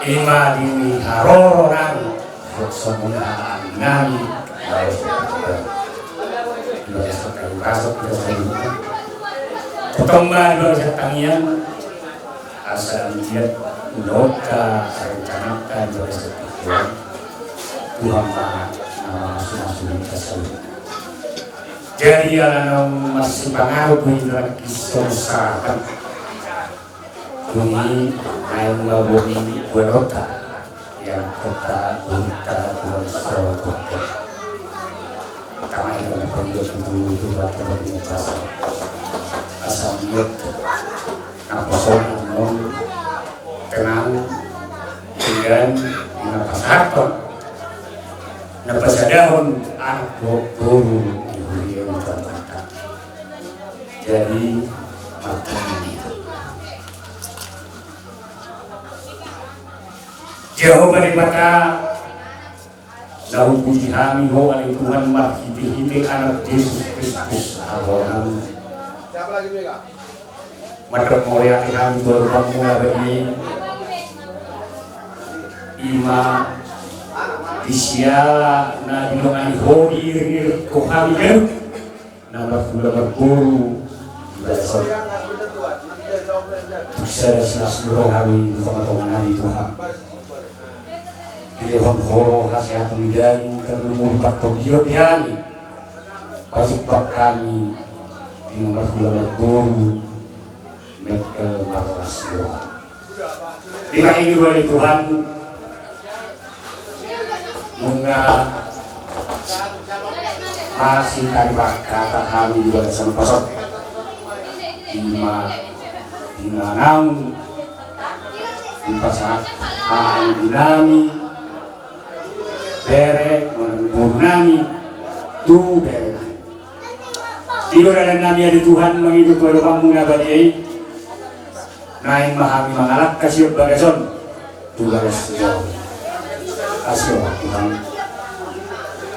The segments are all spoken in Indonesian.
Ima dini haroran Somunaan nami dua sekali masuk ke dalam Ketomba dua setangian asal dia noka rencanakan dua setangian Tuhan nama masing-masing tersebut. Jadi anak masih pengaruh dengan kisah sahabat bumi yang bumi berota yang kota berita bersoto kami akan pergi dulu buat komunikasi asal yuk apa soal tenang dengan apa harta napa sadahun anak guru diberi mata jadi makan Jehovah daripada lahu puji kami ho alai Tuhan marhiti-hiti anak Yesus Kristus Allah Madrak mulia kami berbangun bagi ima disiala na dilongan hoir ko kami kan nama kula berguru besok bisa seluruh kami teman-teman Tuhan Ilham horo khasiat midani terlumur bakto biodiani pasuk kami di nomor bulan guru mereka marwas doa dipanggil oleh Tuhan munga masih kata kami juga sama pasok di naung di pasar dinami bere menurnami tu bere tidur dalam nami ada Tuhan menghidup pada kamu nabadi naik mahami mengalak kasih bagason tu bagasyo kasih Tuhan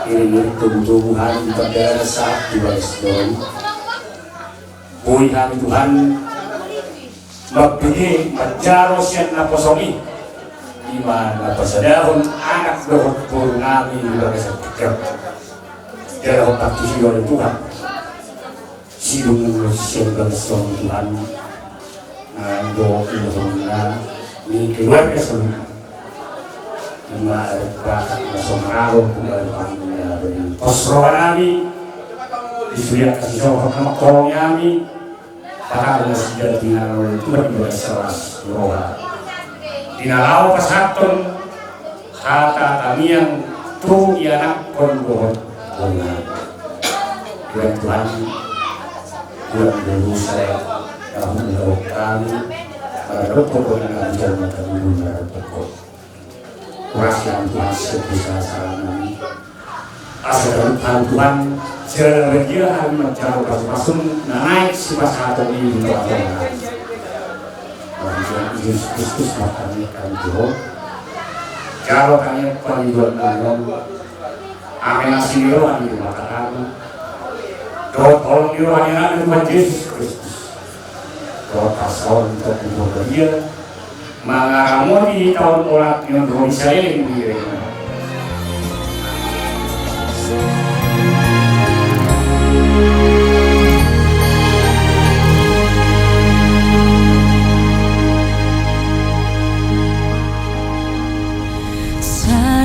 ini kebutuhan pada saat tu bagasyo bui kami Tuhan magbigay majaros yan na posomi Imana pasadahon anak dohot puro namin ibaga sa tikap. Kaya ako pagkisiyo ng Tuhan. Silong siya bagasong Tuhan. Doon ilong na ni keluarga sa mga. Imana bakat na somraro kung alipang niya ng posroa namin. Isuyak kasi sa mga kamakorong namin. Pakala siya tinaraw ng Tuhan ibaga sa roha. Dinalau pasaton kata kami yang tu ianak kondohon Tuhan Tuhan Tuhan dulu saya kamu menjauh kami berpokok dengan jalan kami berpokok kurasian Tuhan sebisa kami asal Tuhan jalan dia kami menjauh langsung naik si pasaton ini Yesus Kristus makanya kami Tuhan kalau kami panggilan dalam amin asiro kami mengatakan doa tolong diwajibkan Tuhan Yesus Kristus doa pasal untuk keluarga dia mengaramu di tahun ulat yang berusia ini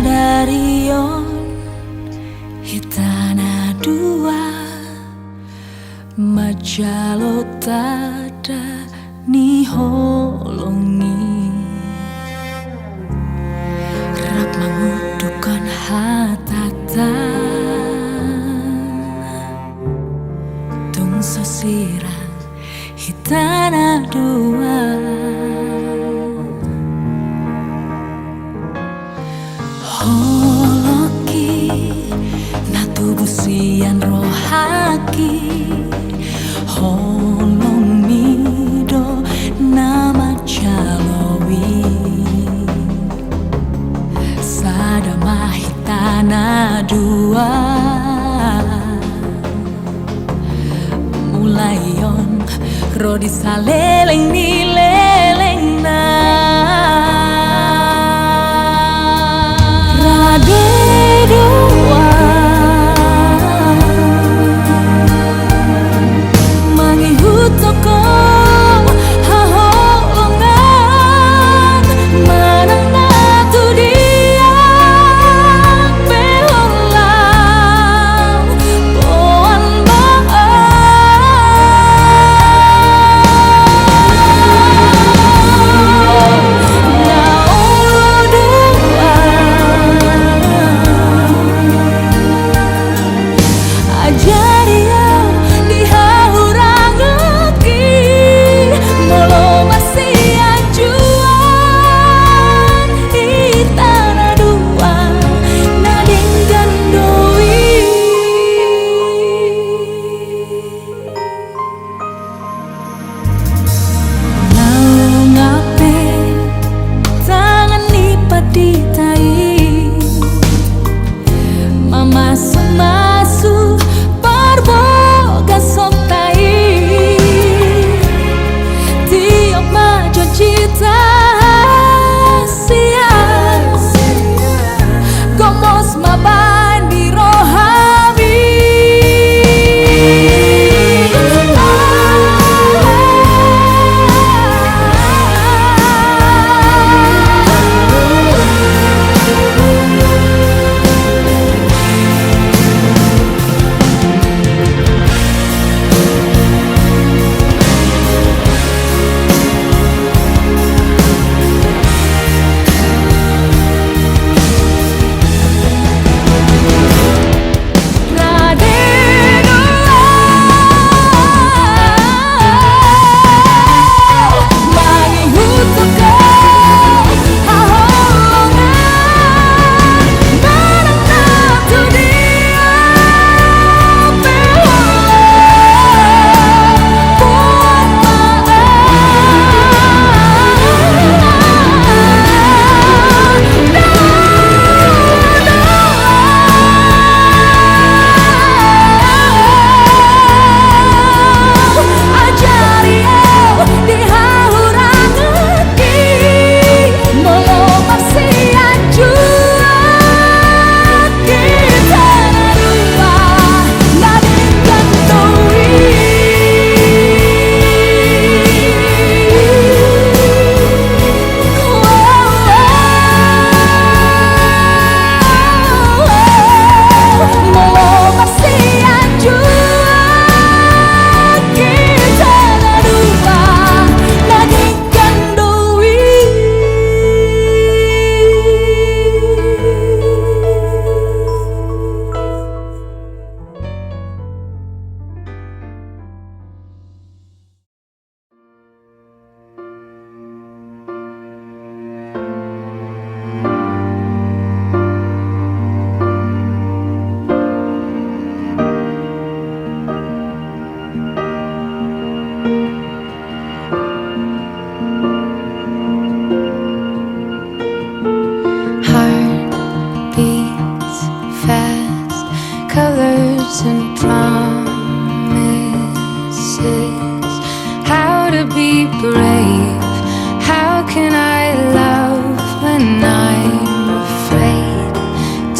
Sadarion hitana dua majalo tada ni holongi rap mengudukan hatata tung sosira hitana dua holoki natubusian rohaki holomido nama calowi sadamahitana dua mulayon rodi saleleng ni leleng na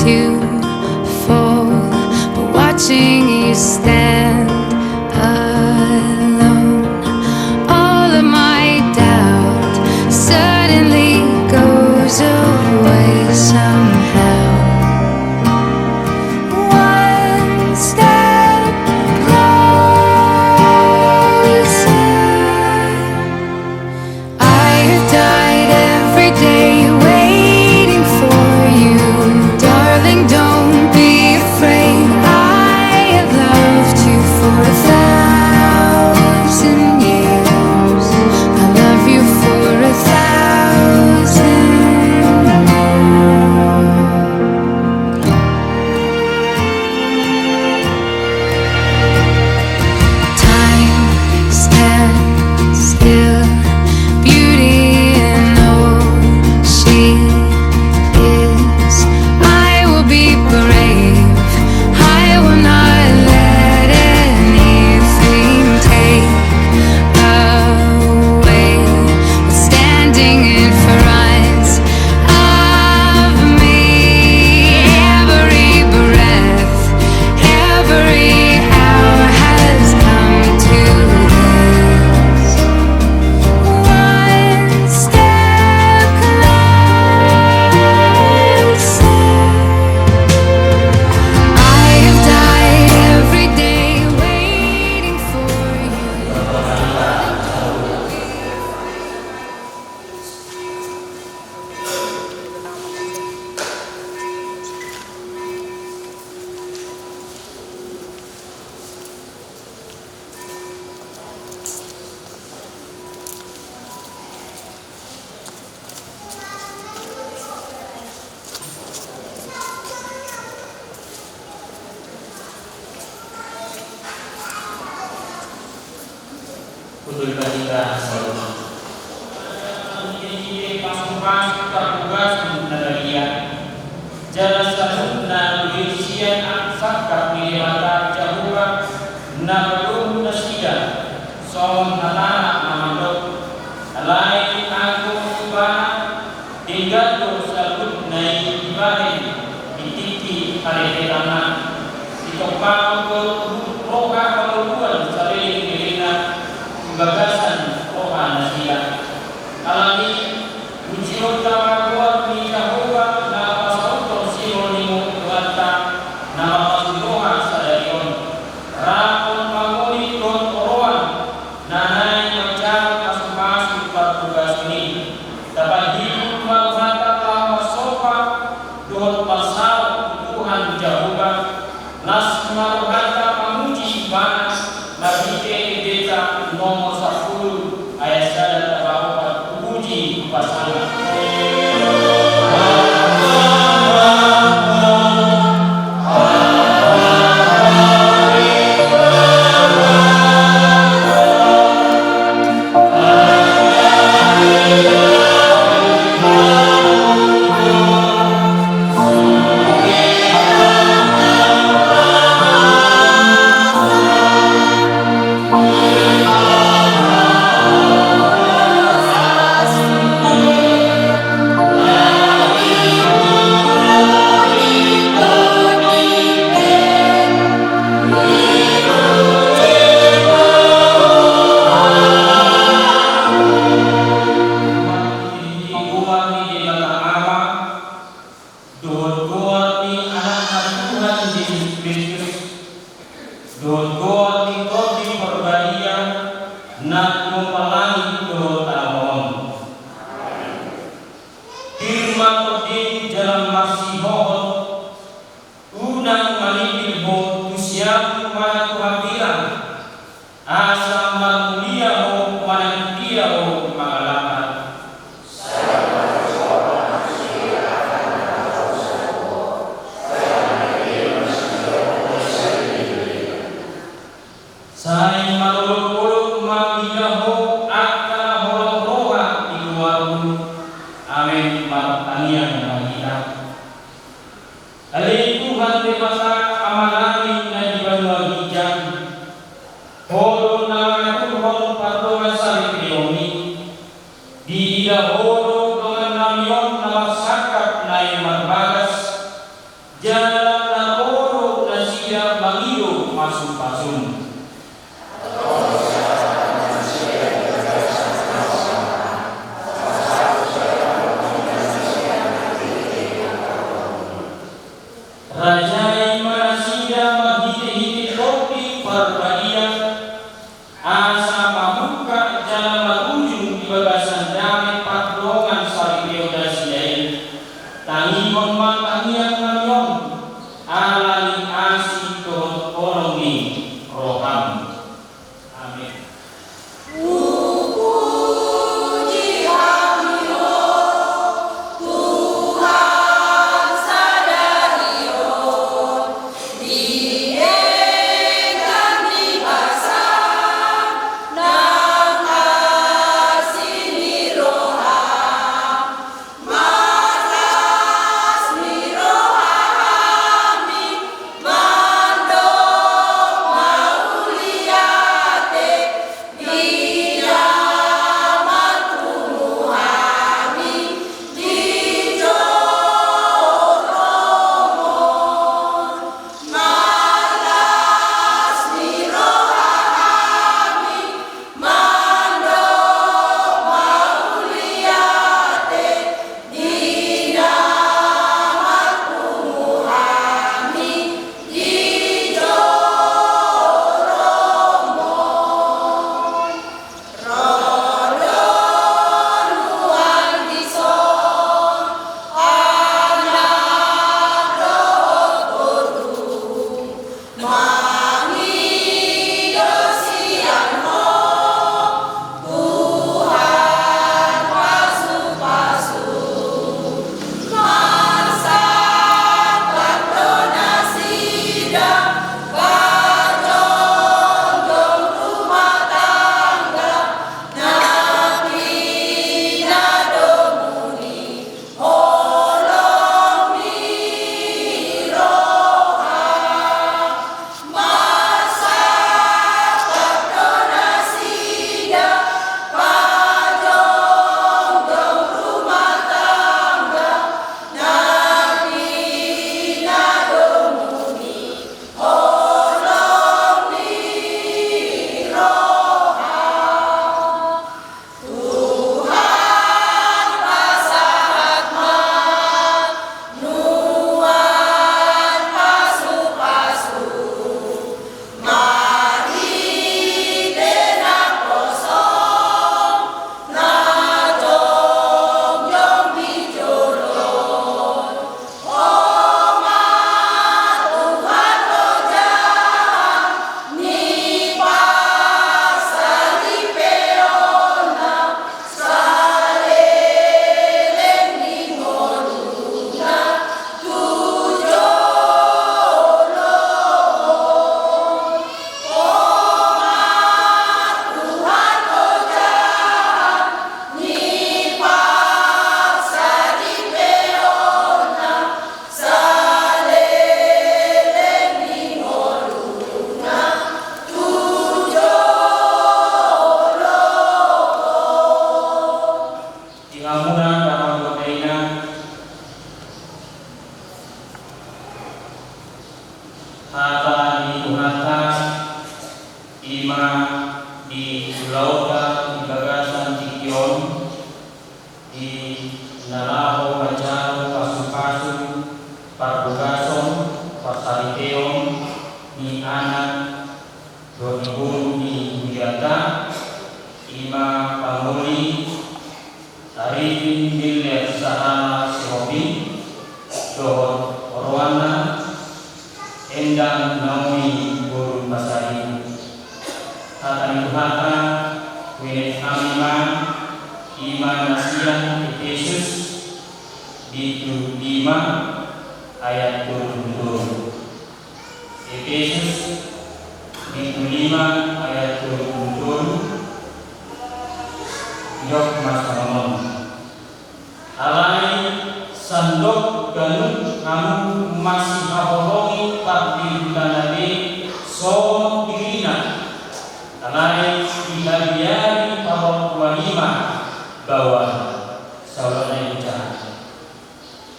to fall, but watching you stand alone, all of my doubt suddenly goes away somehow. One step closer. I have died every day waiting for you, darling. Don't be afraid. I have loved you for 1,000 years. I love you for 1,000 more. Time stands still, beauty in all she is. I will be brave. I will not let anything take away what's standing in front of me. Every breath, every hour has come to this. One step closer. I have died every day waiting for you. Kutul Batika Salomon Ini pasukan tertugas Nadalia Jalan Salumna Luisian Aksaka Milimata Jahuka Nabalum Nasida Som Hatana Namandok Alai Aku Subhana Tinggal Salud Nai Ibadah Ditiki Hariketana Ditopang Roka Kemuduan Saling Milina Gagasan roha nasihat alami ujian tawakuat ni Jehovah na pasauto sinonimu tuata na mapasudoha sa dayon rapon panguni don oroan nanay macam pasupasuk patugas ni dapat hidup menghantar lama sopa don pasal Tuhan Jehovah nas maruhanta pamuji banas nabike deta nomor 10 ayat 1 bahwa puji pasangan jalan laboro nasia bangido pasung-pasung. Rajai marasida mahite-hite kopi parbadia asa mabuka jalan magujung di bagasan damai patlongan saripeo dasiain tangi monma tangian nganyong alani asi kohon kolongi roham. Amin.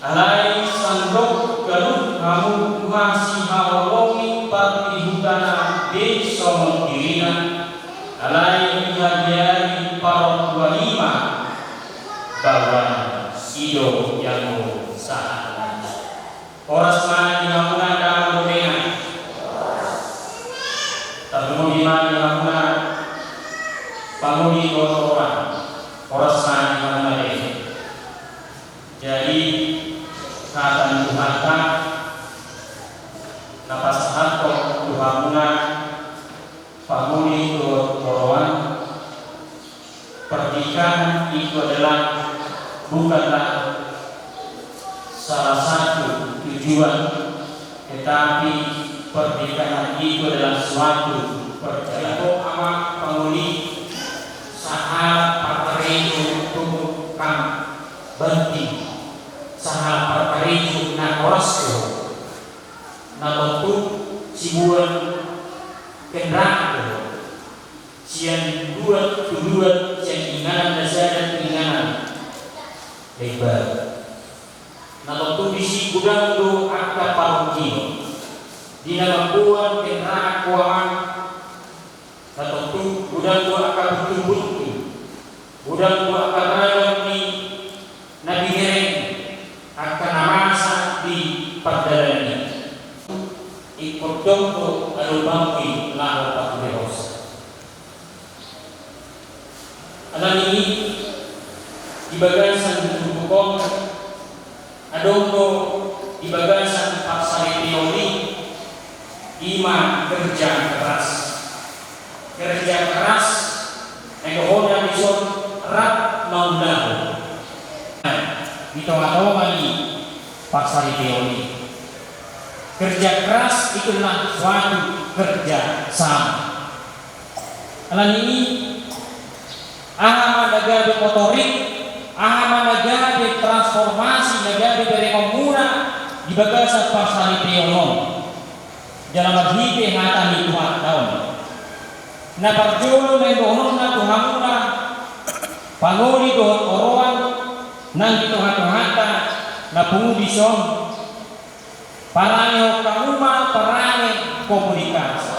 Alai sandok galuh kamu masih hawologi partihutana beso dirina alai hadiari para walima bahwa sido yang saat oras mana dilakukan dalam domain terlalu dimana dilakukan pamuli orang oras mana dilakukan jadi kata Tuhan napas harto Tuhanuna pamuli orang pernikahan itu adalah bukanlah salah satu tujuan, tetapi pernikahan itu adalah suatu perjalanan amat pamuli saat partarejo tukang banting saat partarejo na orasco na bentuk sibuan kendaraan siang dua siang inganan dasar dan keinginan lebar na bentuk bisi gudang do akta parungki di dalam buan kendaraan keuangan na bentuk gudang do akta butuh gudang do akta rayang di nabi hereng akan namasa di perdana ikut dongko adu bangki lahu pakuleros. Alam ini di bagasan tubuh adongko di bagasan paksari teori iman kerja keras ekohoda bison rat maulahu ditawa-tawa lagi paksari teori kerja keras itulah suatu kerja sama. Alam ini ahama nagade motorik, ahama nagade transformasi nagade dari komuna di bagasan paksari teori dalam berhidup hata di Tuhan tahun. Na parjolo na doon na tuhamuna panguli doon oroan nang dituhan-tuhanta na pumudisyon parane kamuma parane komunikasi.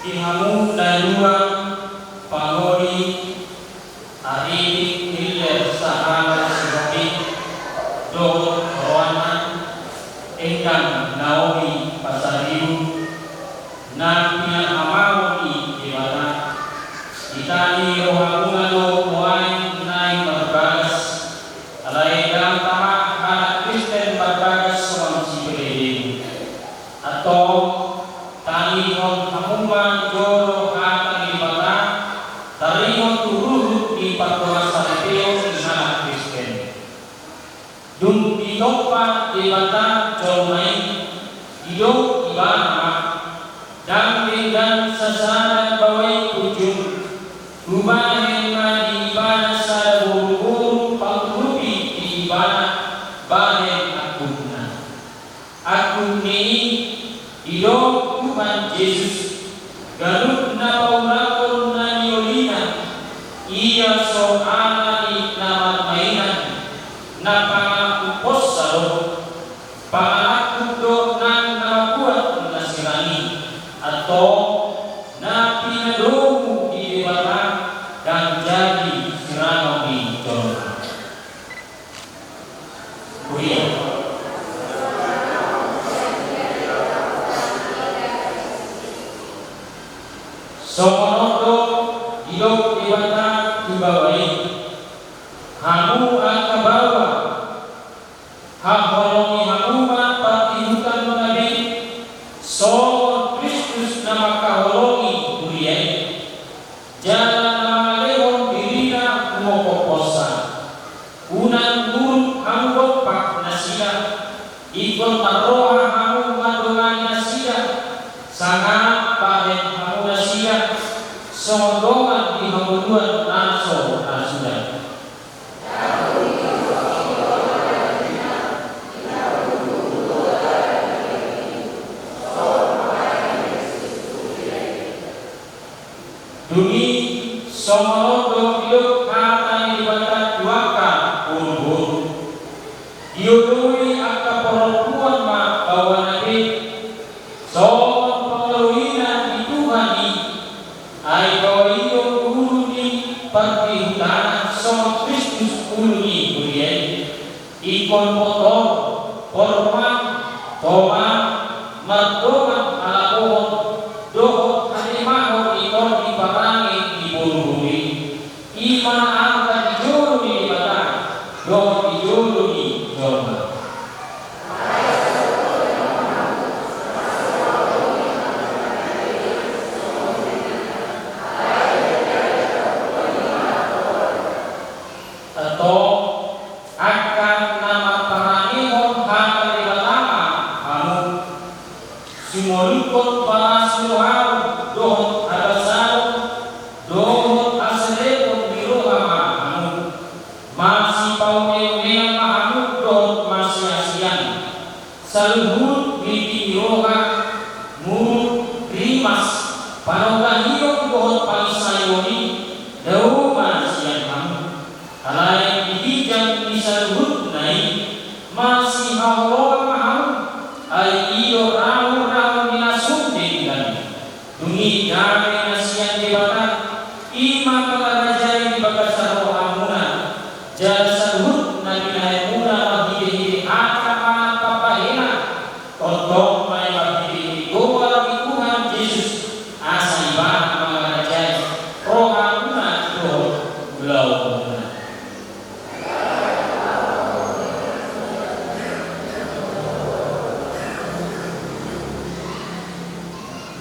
Ihamu dan dua pangori hari hilir sahabat seperti do rawanan engkang Naomi pasariu nampia amawi dimana ditani rohamuna do muai nai berbagas alai dalam tamak anak Kristen berbagas sama si bedeng atau tani hon hamuma joro hata di bata tarimon turun di patola salepeo di sana Kristen dum di topa di bata jomai idok ibana dan dengan sasaran bawai ujung rumah yang di ibana sa buru-buru panglupi di ibana bahen akun ini idok Tuhan Yesus galut na paulakon na niolina iya so anani na mainan na pangakupos sa roh pangakupos do na nakabuat na sirani atau na pinadomu di dewata dan jadi sirano di John. Somonodo ilok ibata dibawai hamu akabawa haholongi hamuma patihukan nabi so Kristus nama kaholongi kuriai jalan nama lehon dirina kumokoposa unan guru hamu pak nasia ikon taroha hamu madongan nasia sangat pahen hamu nasia sondongan di hamuduan naso nasudah Duni somorodo hidup kata ibadat duaka umbun diudui akka perempuan ma bawa nabi somon pengeluhinan dituhani ai bawa hidup uluni perhutanan somon Kristus uluni kuriai ikon motor forman toma merdoman ala pohon dohot halimahon ikon diparangi dibunuhi ima angka dijuru di batang dohot dijuru di jorma atau akan nama paranihon hama di batama kamu simolukon parasuhau dohot abasau dohot aselekon birohama kamu masih pauneunea mahamu dohot masih asian saluhut biti biroha murut rimas panogahiok dohot palisayoni dau masian kamu halayak dihijang disaluhut naik masih hawa mahamu ai iyo rahu minasumding kami dungi kami nasian debatan ima pengarajai di bakasar rohamuna jasa hut nabi naimuna mahidihiri akaman papahena totong mai mahidihiri goa Tuhan Yesus asa ibah pengarajai rohamuna doh belau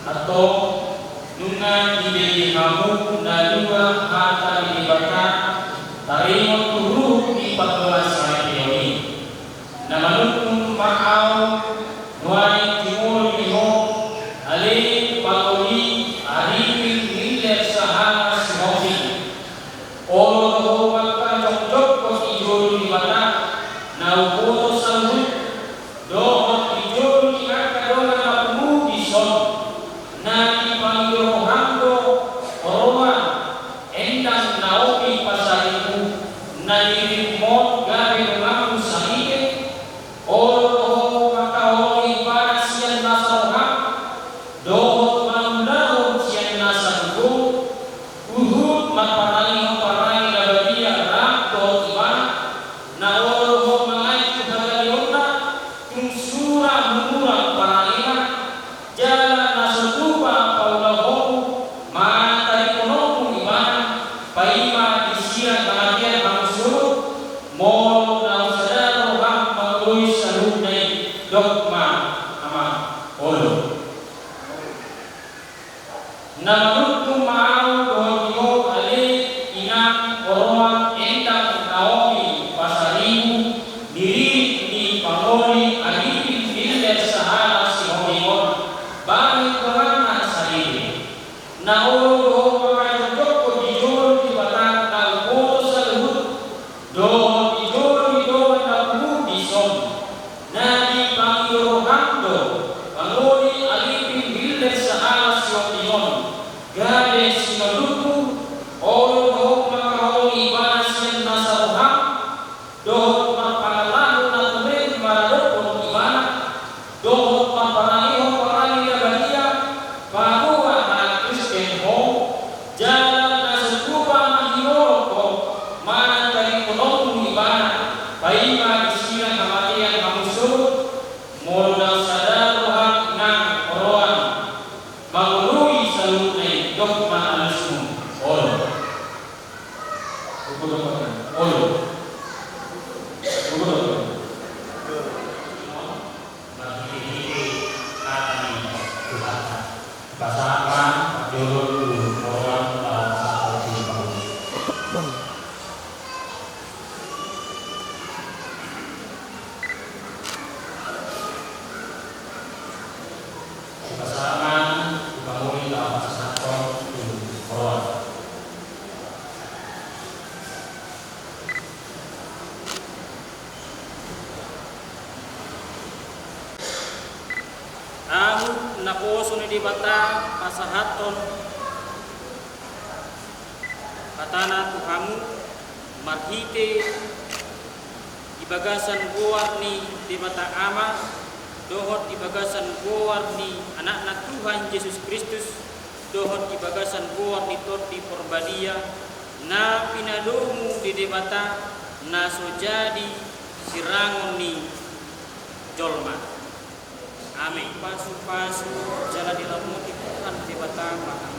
atau nungan diberi hamu nalua hata dibakar tarimo turu di 14 hari ini namanukun ma'au nuai timur liho ali patoli arifin milir sahana simofi olo doho maka jok ko ijuru di mana naukono salud doho ijuru di akadona napumu di son nani panggil hando oroman endang naomi pasariku nani mon gabe mengaku sahike olo maka oli para sian nasoha dohot manundao sian nasanku uhud mapanali parai labadia rak dohot iman na olo mengai kuhagaliona kusura murah paraina jalan nasutupa paulahomu mata ekonomu iman paima disia kalagian mangsur mol na usadaro ham mengelui salunai dogma ama olo namanukku ma'au dohotio ale inang oroman endang naomi pasarimu diri di pangoli alipin bilder sahala si homion balik korana sarili na olo doho joko dijol di batang na upo sa luhut doho dijol di doho na upo di son na di pangirohando pangoli alipin bilder sahala si homion gades pasangan dibangun dalam pasangan orang. Aku naposo ni dibata pasahaton katana Tuhamu marhite ibagasan buar ni dibata ama dohot ibagasan buar ni anak-anak Tuhan Yesus Kristus dohot ibagasan buar ni torti porbadia na pinadomu di debata na sojadi sirangon ni jolma. Amin. Pasu-pasu jalan di lamun Tuhan di batama.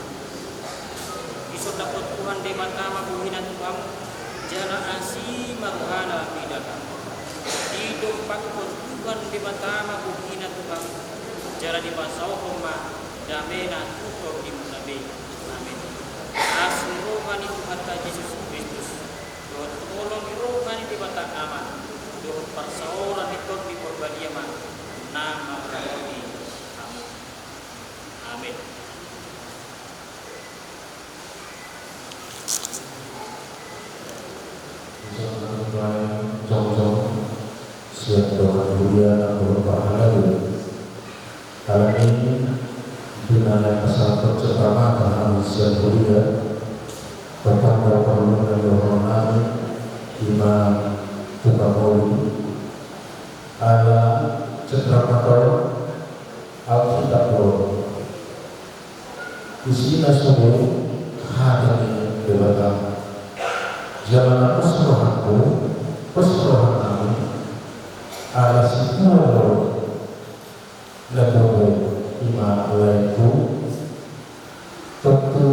Isod dapat Tuhan di batama buhina Tuhan. Jalan asih maruhana bidaka. Didompak Tuhan di batama buhina Tuhan. Jalan di basau koma damena tutur di munabe. Amin. Asin rohani Tuhan Yesus Kristus. Doa tolong rohani di batama. Doa persoalan itu di perbadiaman. Nama berarti amin. Jom-jom siap doa mulia berupa halal. Kali ini dimana kesalahan pertama karena siap mulia kepada perluan doa Imam Tukapoli ala Cetramakau Alkitab isinya semua hadani debatan zaman persoalan kami ala sikalo lagu ima laiku tentu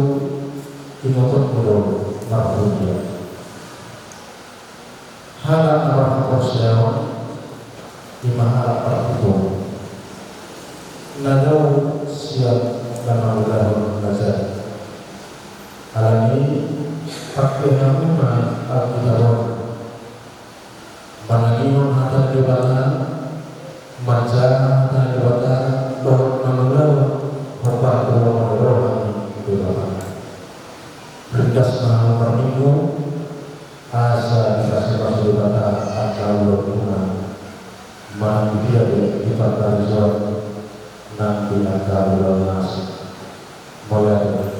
inokot belum marhunya halang arah persoalan Imaha Prabu Nadau siap lama udah belajar. Alami pakai nama Alkitab. Panagimon ada di badan, maca ada di badan, doa nama Bapak doa di badan. Berindas nama perminggu, asa dikasih masuk di badan atau doa. Mari dia dipatah jawab nanti akan lunas mulai. Amin.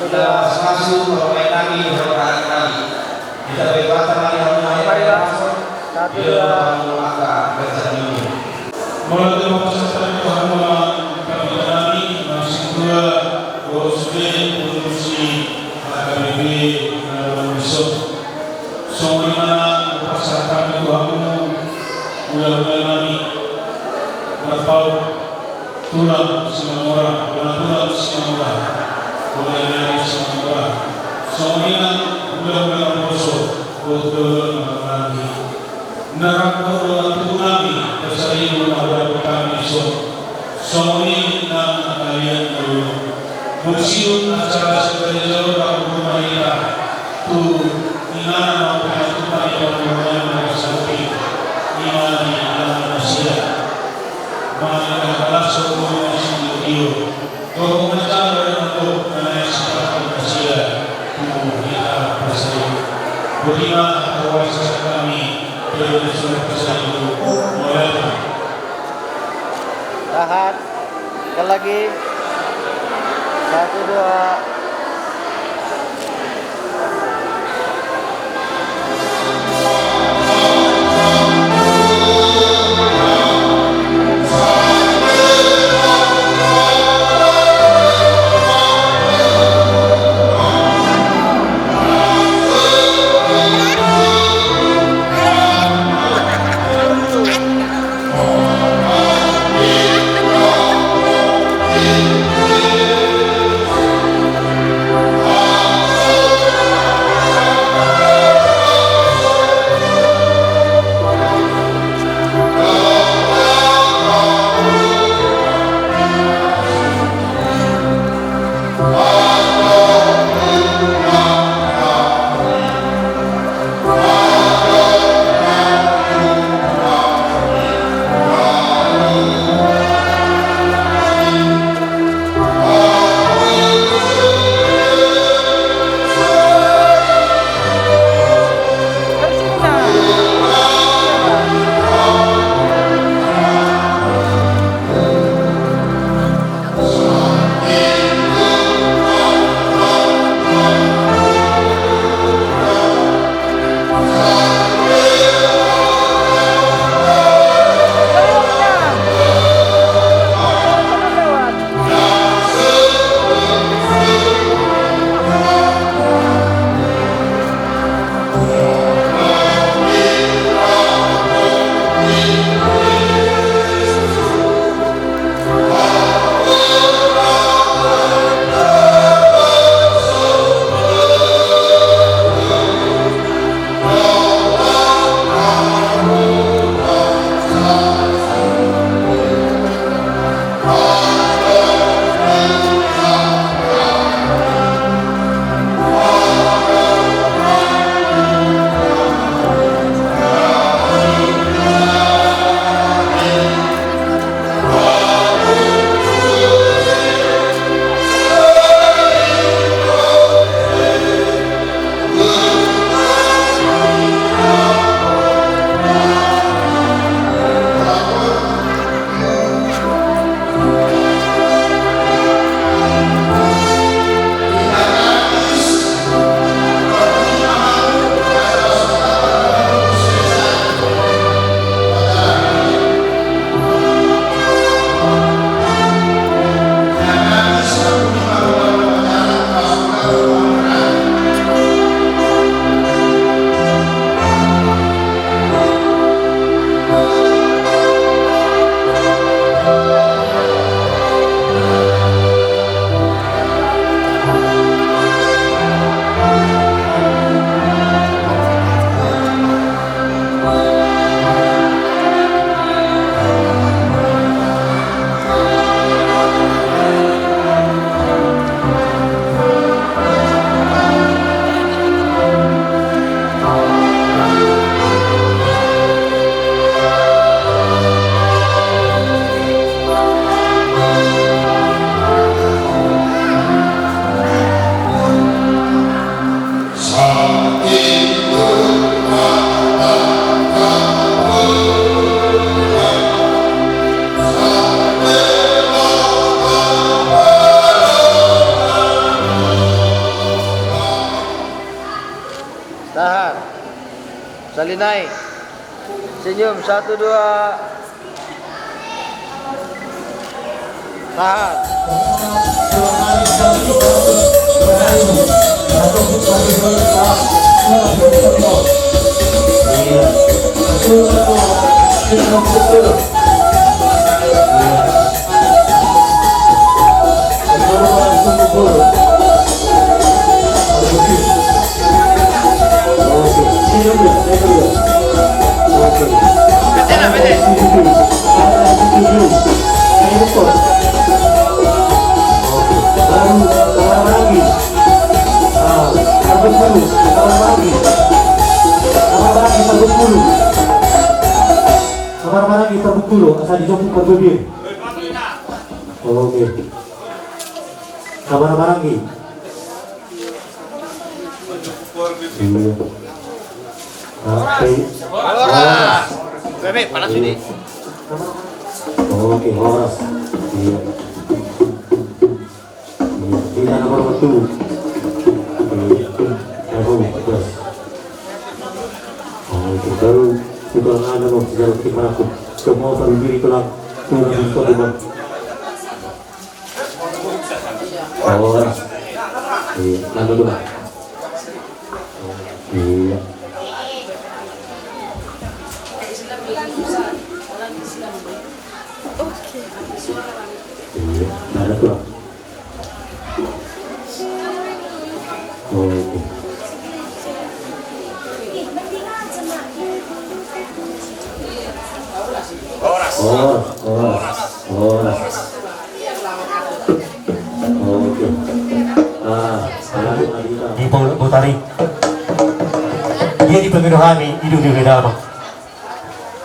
Kita masuk ke kami beberapa kali. Kita berkata yang satu dua maka bertemu. Melalui pesan Tuhan kami jalani masih dua Gosbe Produksi AKBP Besok. Semuanya perasaan Tuhanmu mulai kami berpau tulang semua tulang semua mulai semua semuanya mulai bosok betul lagi. Neraka kami tersayang menghadap kami Sony dan kalian dulu museum acara sebagai jalur pemerintah tu ingat apa yang kita yang sampai ingat Indonesia mana kalah semua masih kalau mencapai untuk naik sepak Indonesia tu kita bersama beriman kuasa kami Tahan. Sekali lagi. Satu dua. Kembali naik. Senyum 1 2. Tahan. Kamar-kamar kita bukulu, asal dijemput berbibir. Oke. Kamar-kamar lagi. Iya. Oke. Bebe, panas ini. Oke, horas. Iya. Iya, kita nomor 1. Oke, baru kita ada mau sejarah ketika aku semua berbiri tulang tulang itu dengan horas. Iya, lalu dulu. Iya. Iya, ada tuh. Oke. Oke. Di Botari. Dia di pemilu kami hidup di Bedama.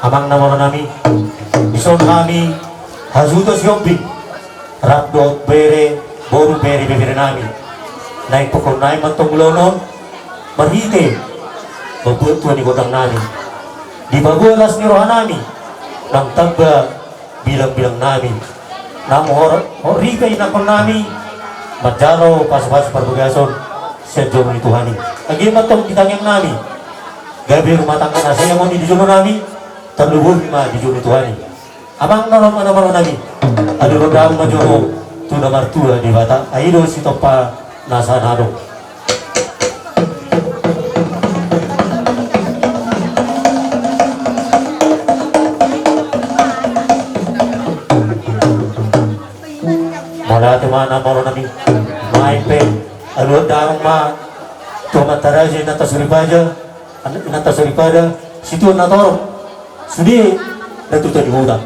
Amang nama nami. Ison kami hazutos yombi. Rapdot bere boru bere bere nami. Naik pokok naik mantong lono. Marhite. Berbuat ni kotang nami. Di bagulas ni rohanami. Nang tagba bilang-bilang nami. Namo horikay na kon nami. Majaro pas-pas perbugason sejauh itu hani. Lagi matong kitang yang nami. Gabi rumah tangga na saya mau di juno nami. Terluhur ma di juno itu hani. Abang nolong mana nami. Adu rodam majono tu nomor 2 di bata. Aido si topa nasa nado. Mala temana moro nami main pe alu daang ma toma taraje nata suripada situ natoro sudi datu tadi muda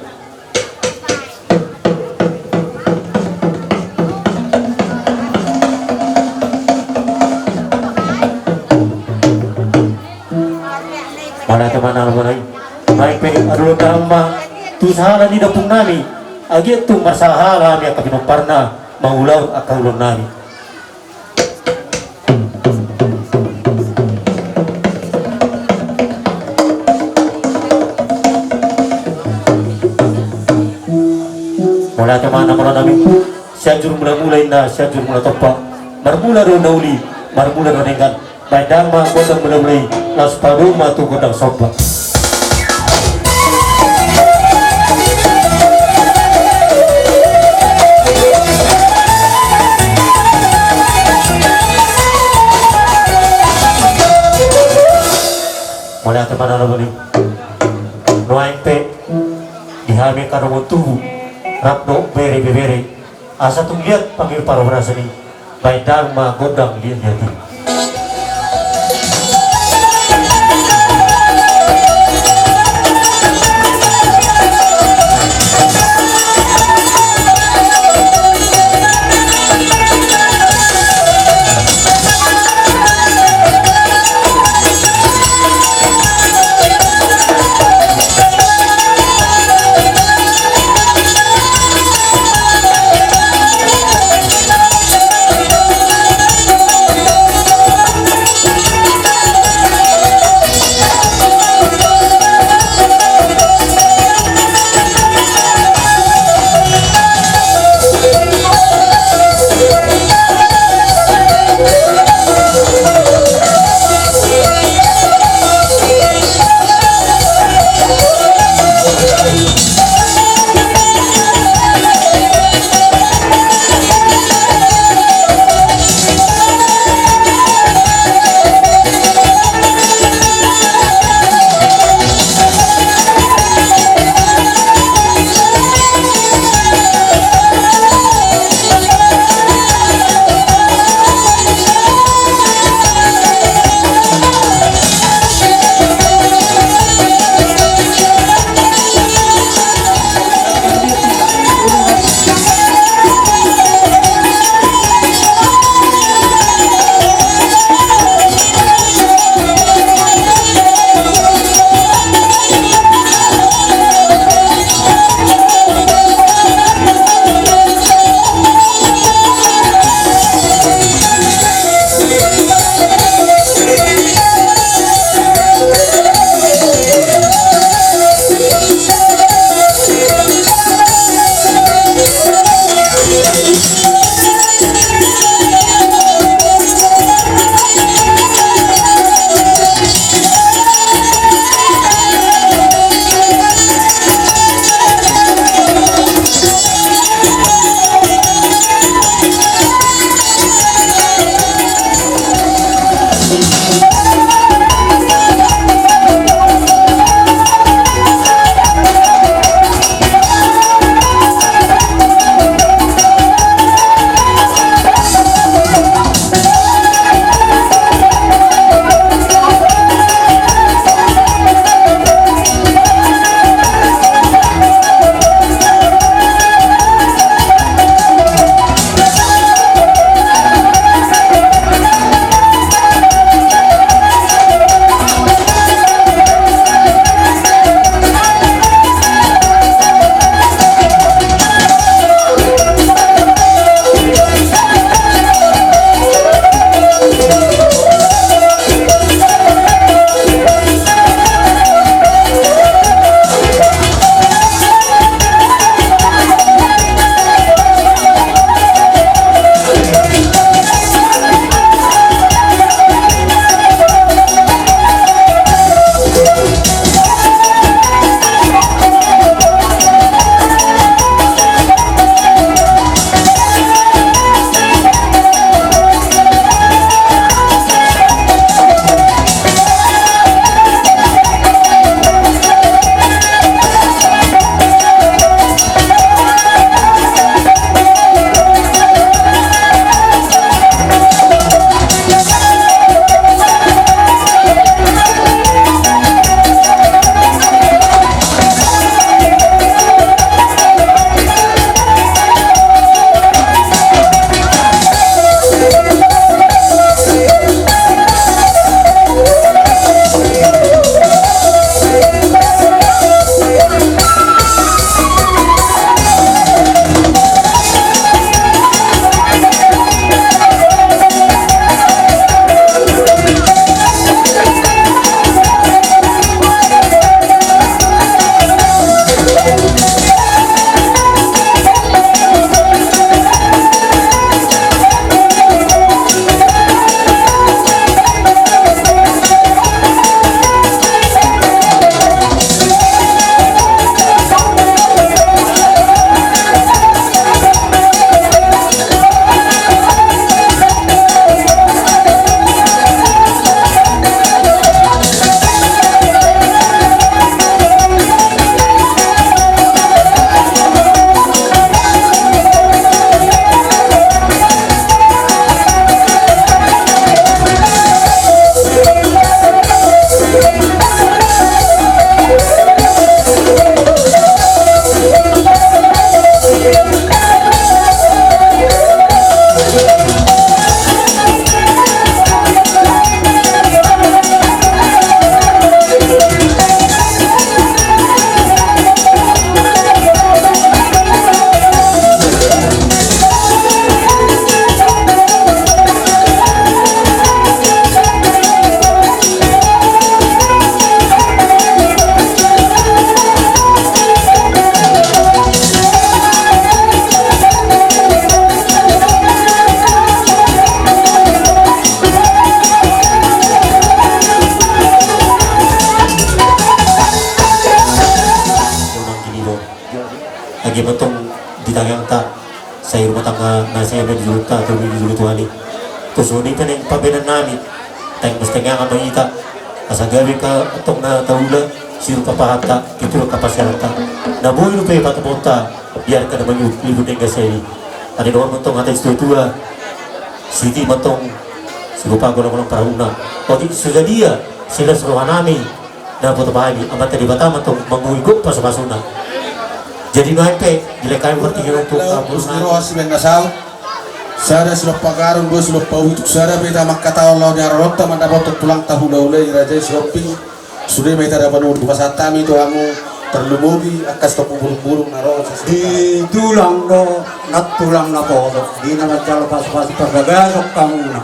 mala temana moro main pe alu daang ma tu sahala di dapung nami agi tu masalah yang kami pernah mengulang akan ulun nami. Mulai kemana malam nami? Siajur mulai na siajur mulai topak. Marmula do nauli, marmula do dengan. Baidang ma kodang mulai las paduma tu kodang sopak. Mulai teman anak beli, nuain pe, dihamil karena tubuh, rapdo bere, asa tuh lihat panggil para berasa ni, baik dharma godang lihat tu. juta atau juta tuani terus wanita yang pabenan namin tayong mas tengah nga mangita asa gabi ka atong na taula siyo papahata kitulo kapasyalata nabuhay no pa ipatapunta biar ka naman yung libod ng gaseli at inoon mo itong atay istutua siti mo itong sigupago na ko ng parauna o di sudadiya sila suruhan namin na putabahagi ang matali bata mo itong manguhigo pa sa basuna jadi ngayon pe gila kayo bertingin untuk kabus na Sada sudah pagaron gue sudah pautuk sada beta makataw law niya rota man dapat tulang tahu daulay raja shopping sudah beta dapat nunggu pasatami itu kamu terlumugi akas to burung-burung naro di tulang do nat tulang na podo di na nagkalo pas-pas pagagasok kamu na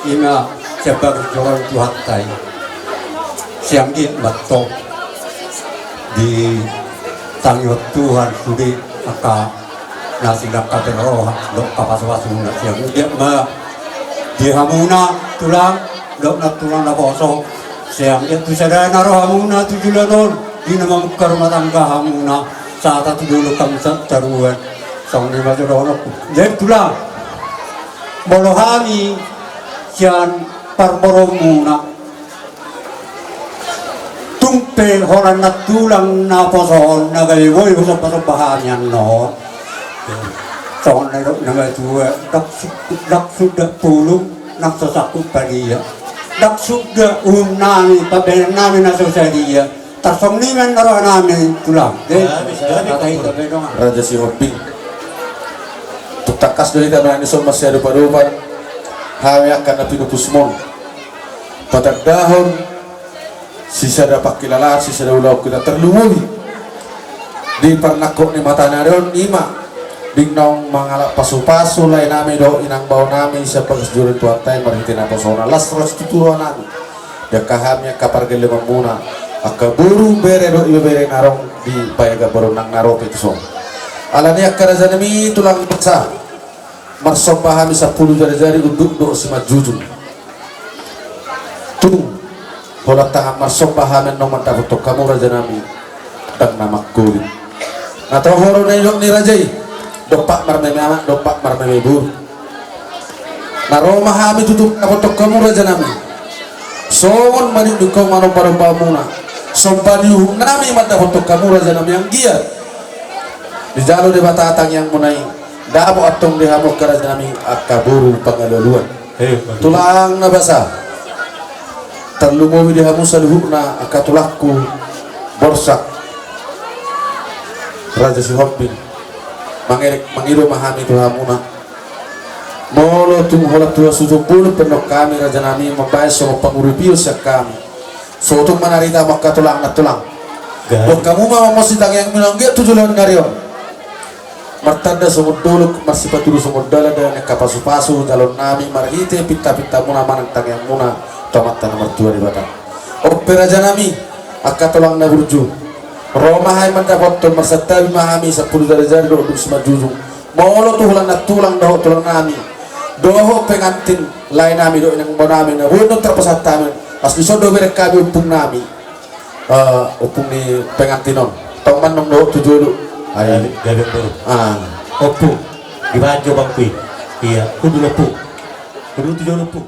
ina sebab jual tuhat tay siang git bato di tangyot Tuhan sudah maka nasi lakka teroha do kapas-pasuna siang dia ma di hamuna tulang do na tulang na poso siang itu sadaya na hamuna tujulan di namang karumah tangga hamuna saat itu dulu kami taruhan sang lima jodoh jadi tulang bolo hami sian parboromuna tumpe horan na tulang na poso na galiwoy usap bahanyan no soal nama tua dak sudah pulung nak sesakut pagi ya dak sudah nami paben nami naso dia tersong ni men naro nami tulang deh kata itu bedong raja si hobi tutakas dari tanah ini semua masih ada paduan kami akan nabi nupusmon pada dahon sisa dapat kilalat sisa ulau kita terlumui di pernakok ni mata naron lima dingnong mangalak pasu-pasu lain nami do inang bau nami sebagai juri tuan tay maritina pasona las terus tuturuan nami ya kahamnya kapar gele mamuna akaburu bere do ibe bere narong di payaga baru nang naro itu so alani akaraza nami tulang beksa marsom pahami 10 jari-jari uduk do sima jujun tung bola tangan marsom pahami nomor takutok kamu raja nami dan nama kulit nah tohoro ni rajai dopak marmeme dopak marmeme bur naroma hami tutup nakotok kamu raja nami songon mani dukong mano parupamuna sompani nami mata kotok kamu raja nami yang giat di jalur di batatang yang munai dabo atong di hamuk ke raja nami akaburu pangaluluan tulang na basa terlumuwi di hamu saluhukna akatulakku borsak raja si hobbin mangiru mahami tuhamuna molo tum hola tua sujupul penok kami raja nami membayar sama penguripiu sak kami so tum manarita makka tulang na tulang buat kamu mah masih yang bilang dia tujuan ngarion martanda sumut dulu masih patulu sumut dala dan kapasu-pasu jalon nami marhite pita-pita muna manang tang yang muna tomatan nomor 2 di batang ope raja nami akka tulang na burju Roma hai mendapat tu marsatabi mahami 10 jari-jari do sima jujung molo tulang na tulang do tulang nami doho pengantin lain nami do yang bonami na wono terpesat tamen pas biso do bere kabi upung nami upung ni pengantinon toman nong do tujuh ayah gabi baru opung di baju bangkui iya kudu lepu kudu 7 lepu